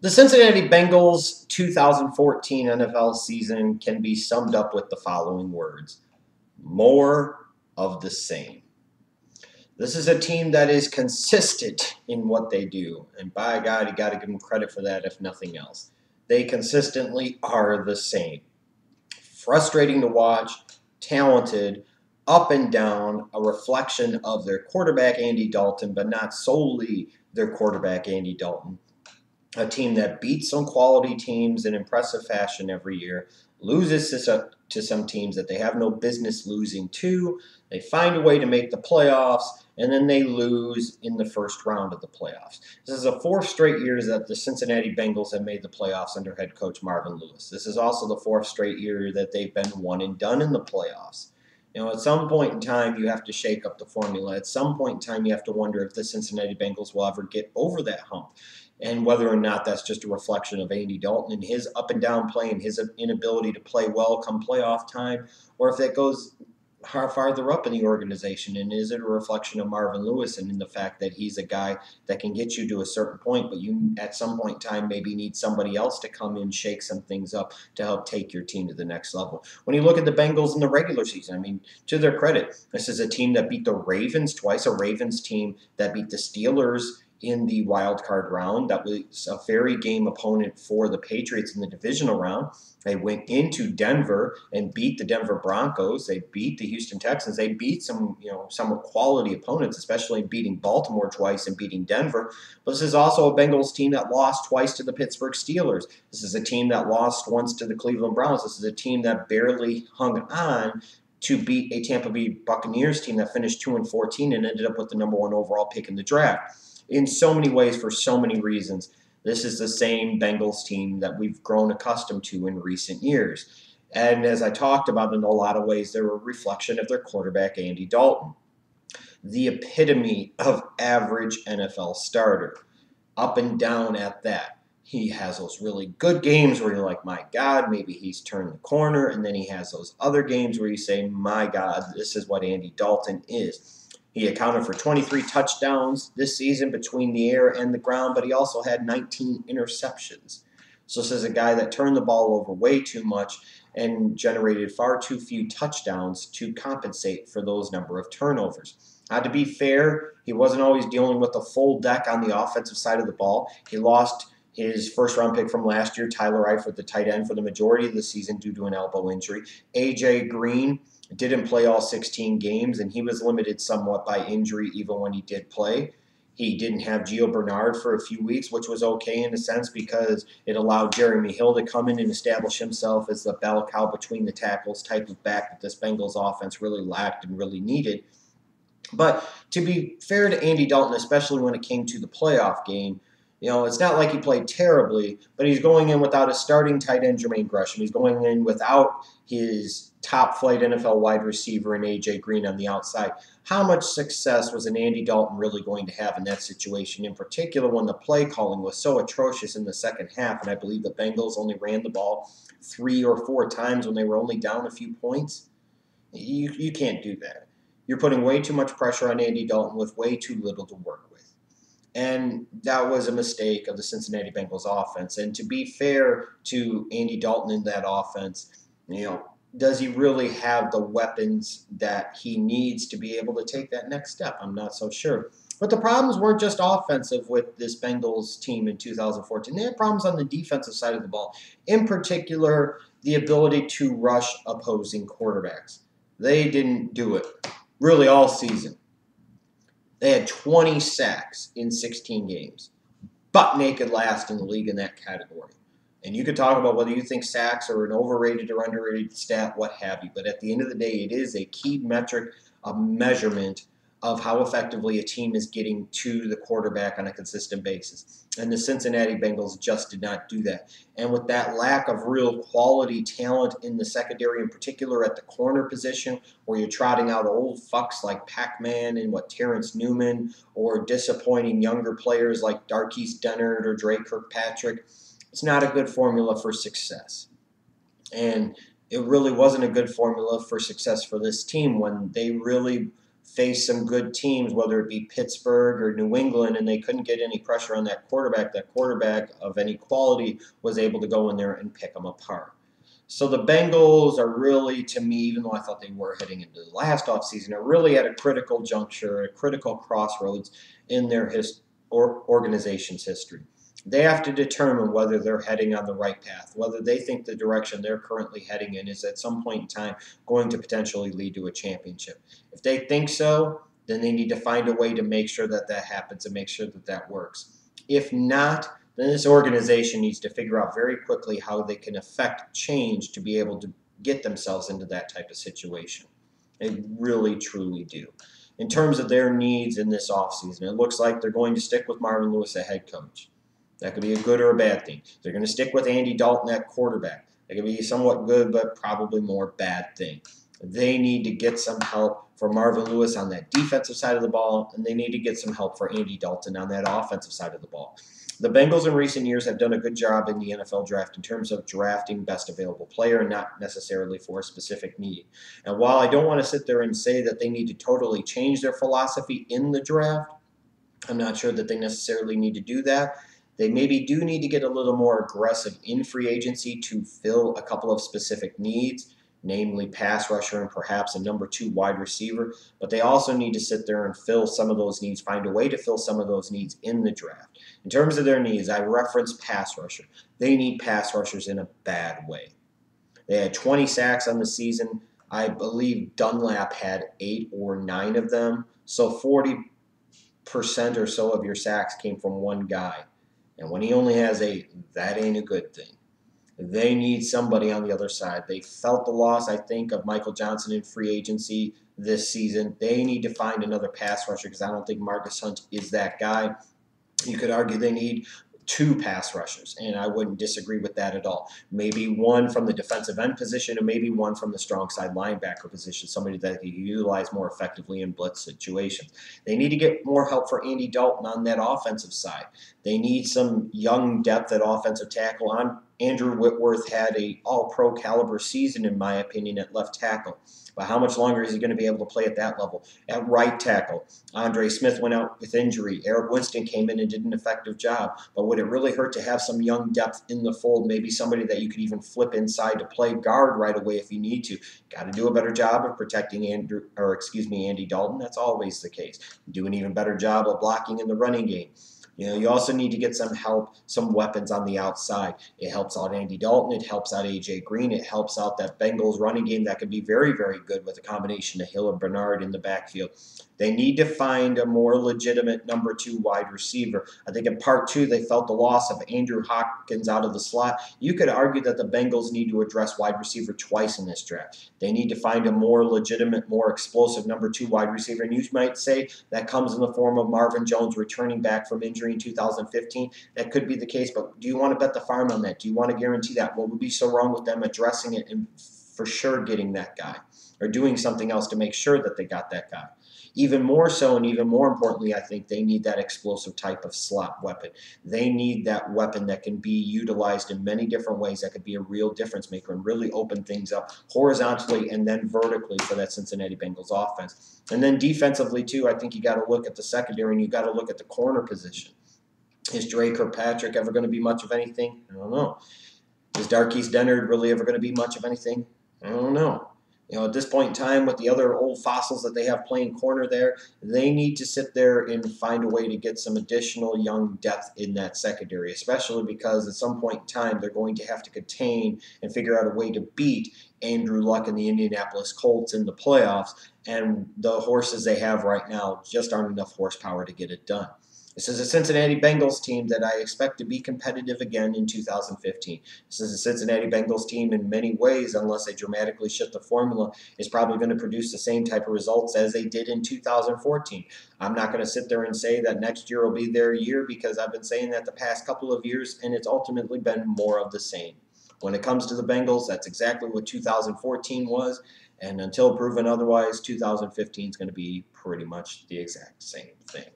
The Cincinnati Bengals 2014 NFL season can be summed up with the following words: more of the same. This is a team that is consistent in what they do, and by God, you got to give them credit for that, if nothing else. They consistently are the same. Frustrating to watch, talented, up and down, a reflection of their quarterback, Andy Dalton, but not solely their quarterback, Andy Dalton. A team that beats some quality teams in impressive fashion every year, loses to some teams that they have no business losing to. They find a way to make the playoffs, and then they lose in the first round of the playoffs. This is the fourth straight year that the Cincinnati Bengals have made the playoffs under head coach Marvin Lewis. This is also the fourth straight year that they've been one and done in the playoffs. At some point in time, you have to shake up the formula. At some point in time, you have to wonder if the Cincinnati Bengals will ever get over that hump, and whether or not that's just a reflection of Andy Dalton and his up and down play and his inability to play well come playoff time, or if that goes farther up in the organization, and is it a reflection of Marvin Lewis and in the fact that he's a guy that can get you to a certain point, but you at some point in time maybe need somebody else to come in, shake some things up to help take your team to the next level. When you look at the Bengals in the regular season, I mean, to their credit, this is a team that beat the Ravens twice, a Ravens team that beat the Steelers in the wild card round. That was a very game opponent for the Patriots in the divisional round. They went into Denver and beat the Denver Broncos. They beat the Houston Texans. They beat some quality opponents, especially beating Baltimore twice and beating Denver. But this is also a Bengals team that lost twice to the Pittsburgh Steelers. This is a team that lost once to the Cleveland Browns. This is a team that barely hung on to beat a Tampa Bay Buccaneers team that finished 2-14 and ended up with the #1 overall pick in the draft. In so many ways, for so many reasons, this is the same Bengals team that we've grown accustomed to in recent years. And as I talked about, in a lot of ways, they're a reflection of their quarterback, Andy Dalton. The epitome of average NFL starter. Up and down at that. He has those really good games where you're like, my God, maybe he's turned the corner. And then he has those other games where you say, my God, this is what Andy Dalton is. He accounted for 23 touchdowns this season between the air and the ground, but he also had 19 interceptions. So this is a guy that turned the ball over way too much and generated far too few touchdowns to compensate for those number of turnovers. To be fair, he wasn't always dealing with the full deck on the offensive side of the ball. He lost his first-round pick from last year, Tyler Eifert, the tight end, for the majority of the season due to an elbow injury. A.J. Green didn't play all 16 games, and he was limited somewhat by injury even when he did play. He didn't have Gio Bernard for a few weeks, which was okay in a sense because it allowed Jeremy Hill to come in and establish himself as the bell cow between the tackles type of back that this Bengals offense really lacked and really needed. But to be fair to Andy Dalton, especially when it came to the playoff game, it's not like he played terribly, but he's going in without a starting tight end, Jermaine Gresham. He's going in without his top-flight NFL wide receiver in A.J. Green on the outside. How much success was an Andy Dalton really going to have in that situation, in particular when the play calling was so atrocious in the second half, and I believe the Bengals only ran the ball 3 or 4 times when they were only down a few points? You can't do that. You're putting way too much pressure on Andy Dalton with way too little to work with. And that was a mistake of the Cincinnati Bengals offense. And to be fair to Andy Dalton in that offense, does he really have the weapons that he needs to be able to take that next step? I'm not so sure. But the problems weren't just offensive with this Bengals team in 2014. They had problems on the defensive side of the ball. In particular, the ability to rush opposing quarterbacks. They didn't do it really all season. They had 20 sacks in 16 games. Butt naked last in the league in that category. And you could talk about whether you think sacks are an overrated or underrated stat, what have you. But at the end of the day, it is a key metric, a measurement of how effectively a team is getting to the quarterback on a consistent basis. And the Cincinnati Bengals just did not do that. And with that lack of real quality talent in the secondary, in particular at the corner position, where you're trotting out old fucks like Pac-Man and Terrence Newman, or disappointing younger players like Darqueze Dennard or Dre Kirkpatrick, it's not a good formula for success. And it really wasn't a good formula for success for this team when they really faced some good teams, whether it be Pittsburgh or New England, and they couldn't get any pressure on that quarterback. That quarterback of any quality was able to go in there and pick them apart. So the Bengals are really, to me, even though I thought they were heading into the last offseason, are really at a critical juncture, a critical crossroads in their organization's history. They have to determine whether they're heading on the right path, whether they think the direction they're currently heading in is at some point in time going to potentially lead to a championship. If they think so, then they need to find a way to make sure that that happens and make sure that that works. If not, then this organization needs to figure out very quickly how they can affect change to be able to get themselves into that type of situation. They really, truly do. In terms of their needs in this offseason, it looks like they're going to stick with Marvin Lewis as head coach. That could be a good or a bad thing. They're going to stick with Andy Dalton at quarterback. That could be somewhat good, but probably more bad thing. They need to get some help for Marvin Lewis on that defensive side of the ball, and they need to get some help for Andy Dalton on that offensive side of the ball. The Bengals in recent years have done a good job in the NFL draft in terms of drafting best available player and not necessarily for a specific need. And while I don't want to sit there and say that they need to totally change their philosophy in the draft, I'm not sure that they necessarily need to do that. They maybe do need to get a little more aggressive in free agency to fill a couple of specific needs, namely pass rusher and perhaps a number 2 wide receiver. But they also need to sit there and fill some of those needs, find a way to fill some of those needs in the draft. In terms of their needs, I referenced pass rusher. They need pass rushers in a bad way. They had 20 sacks on the season. I believe Dunlap had 8 or 9 of them. So 40% or so of your sacks came from one guy. And when he only has 8, that ain't a good thing. They need somebody on the other side. They felt the loss, I think, of Michael Johnson in free agency this season. They need to find another pass rusher because I don't think Marcus Hunt is that guy. You could argue they need 2 pass rushers, and I wouldn't disagree with that at all. Maybe one from the defensive end position and maybe one from the strong side linebacker position, somebody that you utilize more effectively in blitz situations. They need to get more help for Andy Dalton on that offensive side. They need some young depth at offensive tackle. Andrew Whitworth had a all-pro caliber season, in my opinion, at left tackle. But how much longer is he going to be able to play at that level? At right tackle, Andre Smith went out with injury. Eric Winston came in and did an effective job. But would it really hurt to have some young depth in the fold? Maybe somebody that you could even flip inside to play guard right away if you need to. Got to do a better job of protecting Andy Dalton. That's always the case. Do an even better job of blocking in the running game. You also need to get some help, some weapons on the outside. It helps out Andy Dalton. It helps out A.J. Green. It helps out that Bengals running game that could be very, very good with a combination of Hill and Bernard in the backfield. They need to find a more legitimate number 2 wide receiver. I think in part 2, they felt the loss of Andrew Hopkins out of the slot. You could argue that the Bengals need to address wide receiver twice in this draft. They need to find a more legitimate, more explosive number 2 wide receiver. And you might say that comes in the form of Marvin Jones returning back from injury in 2015. That could be the case, but do you want to bet the farm on that? Do you want to guarantee that? What would be so wrong with them addressing it and for sure getting that guy or doing something else to make sure that they got that guy? Even more so and even more importantly, I think they need that explosive type of slot weapon. They need that weapon that can be utilized in many different ways that could be a real difference maker and really open things up horizontally and then vertically for that Cincinnati Bengals offense. And then defensively, too, I think you got to look at the secondary and you got to look at the corner position. Is Dre Kirkpatrick ever going to be much of anything? I don't know. Is Darqueze Dennard really ever going to be much of anything? I don't know. At this point in time, with the other old fossils that they have playing corner there, they need to sit there and find a way to get some additional young depth in that secondary, especially because at some point in time, they're going to have to contain and figure out a way to beat Andrew Luck and the Indianapolis Colts in the playoffs, and the horses they have right now just aren't enough horsepower to get it done. This is a Cincinnati Bengals team that I expect to be competitive again in 2015. This is a Cincinnati Bengals team in many ways, unless they dramatically shift the formula, is probably going to produce the same type of results as they did in 2014. I'm not going to sit there and say that next year will be their year because I've been saying that the past couple of years, and it's ultimately been more of the same. When it comes to the Bengals, that's exactly what 2014 was, and until proven otherwise, 2015 is going to be pretty much the exact same thing.